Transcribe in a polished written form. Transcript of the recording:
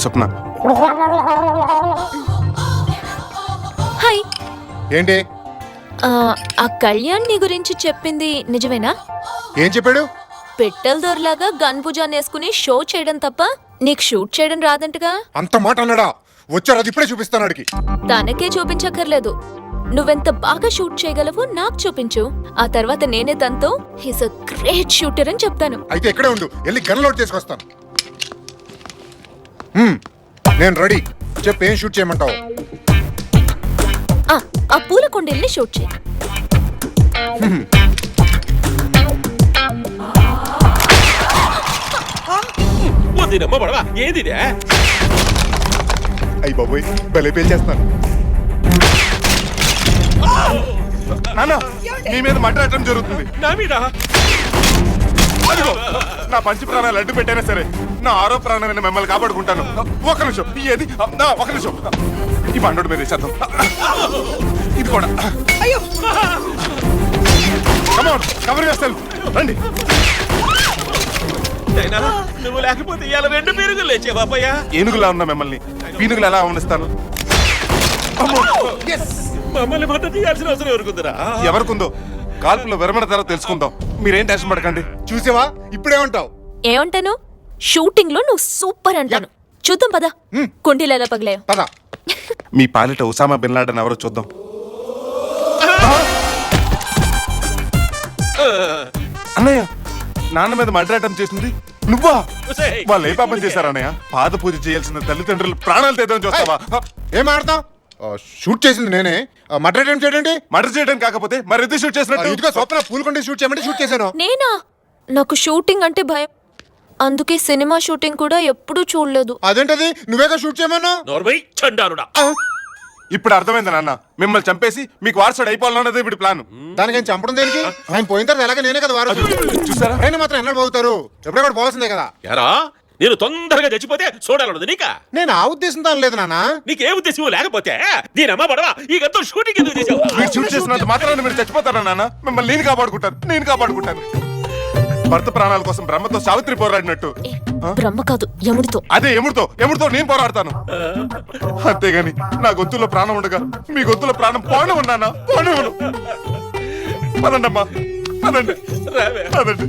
స్వప్న. Hi. ఏంటి? ఆ కళ్యాణ్ నీ గురించి చెప్పింది నిజమేనా? ఏం చెప్పాడు? పెట్టెల దొరలాగా గన్ భుజాన్ని వేసుకుని షో చేయడం తప్ప నీకు షూట్ చేయడం రాదంటగా. అంత మాట అన్నాడా? వచ్చారు, అది ఇప్పుడే చూపిస్తాను అడిగి. తనకే చూపించక్కర్లేదు, నువ్వెంత బాగా షూట్ చేయగలవో నాకు చూపించు. ఆ తర్వాత నేనే తనతో హీస్ అ గ్రేట్ షూటర్ అని చెప్తాను. అయితే ఎక్కడే ఉండు, వెళ్ళి గన్ లోడ్ చేసుకొస్తాను. నేను రెడీ. చెప్పు, ఏం షూట్ చేయమంటావు? ఆ పూల కొండల్ని షూట్ చేయి. అయ్యి బాబోయ్, భలే పేల్చేస్తాను. నాన్న, నీ మీద మాట్లాడటం జరుగుతుంది. నా మీద అదిగో, నా పంచి ప్రాణాలు అడ్డు పెట్టైనా సరే నా ఆరో ప్రాణాలను మిమ్మల్ని కాపాడుకుంటాను. ఒక నిమిషం, ఏది ఒక నిమిషం. ఈ బండోడు మీద వేసేద్దాం. ఇది కూడా కవర్ చేస్తాను, రండి. నువ్వు లేకపోతే ఇవాళ 2 పీరుగులు లేచే బాబయ్య. ఏనుగులా ఉన్న మిమ్మల్ని పీనుగులు ఎలా అవనిస్తాను? మమ్మల్ని మద్దతు తీయాల్సిన అవసరం ఎవరుకుందరా? ఎవరికుందో కాల్పులో విరమణ తర్వాత తెలుసుకుందాం. మీరేం టెన్షన్ పడకండి. చూసావా, ఇప్పుడేమంటావు? ఏమంటాను? షూటింగ్ లో నువ్వు సూపర్ అంటాను. చూద్దాం పద, కుండీలు ఎలా పగలాయో. పద. మీ పాలిట ఉసామా బిన్ లాడెన్ ఎవరో చూద్దాం. అన్నయ్య, నాన్న మీద మర్డర్ చేసింది నువ్వా? వాళ్ళు ఏ పాపం చేశారు అన్నయ్య? పాద పూజ చేయాల్సిన తల్లిదండ్రులు ప్రాణాలు తెద్దామని చూస్తావా? ఏం ఆడతావు? షూట్ చేసింది నేనే. మర్డర్ చేయడండి. మర్డర్ చేయడం కాకపోతే మరి ఎందుకు షూట్ చేసినట్టు? ఇదిగో స్వప్న, పూలకొండ షూట్ చేయమంటే షూట్ చేశాను. నేనా? నాకు షూటింగ్ అంటే భయం, అందుకే సినిమా షూటింగ్ కూడా ఎప్పుడూ చూడలేదు. అదేంటది, నువ్వేగా షూట్ చేయమన్నా? నోర్మై చండాలుడా. ఇప్పుడు అర్థమైంది నాన్న, మిమ్మల్ని చంపేసి మీకు వారసుడు అయిపోవాలన్నది ఇప్పుడు ప్లాన్. దానికి ఆయన చంపడం దేనికి? ఆయన పోయిన తర్వాత ఎలాగ నేనే కదా వారసుడు. చూసారా, ఆయన మాత్రం ఎన్నడూ పోతారు, ఎప్పుడెక్కడ పోవాల్సిందే కదా. ఎరా, నేను తొందరగా చచ్చిపోతే చూడాలన్నది నీకా? నేను ఆ ఉద్దేశంతో లేదు నాన్న. నీకే ఉద్దేశం లేకపోతే దీనమ్మ పడవా ఈ గంతో షూటింగ్ ఎందుకు చేసావు? మీరు షూట్ చేసినంత మాత్రాన్ని మీరు చచ్చిపోతారా నాన్న? మిమ్మల్ని నేను కాపాడుకుంటాను. భర్త ప్రాణాల కోసం బ్రహ్మతో సావిత్రి పోరాడినట్టు. బ్రహ్మ కాదు, యముడితో. అదే యముడితో నేను పోరాడతాను. అంతేగాని నా గొంతులో ప్రాణం ఉండగా మీ గొంతులో ప్రాణం పోనవున్నానా? పోనవును. పదండమ్మా, పదండి. రావే. పదండి.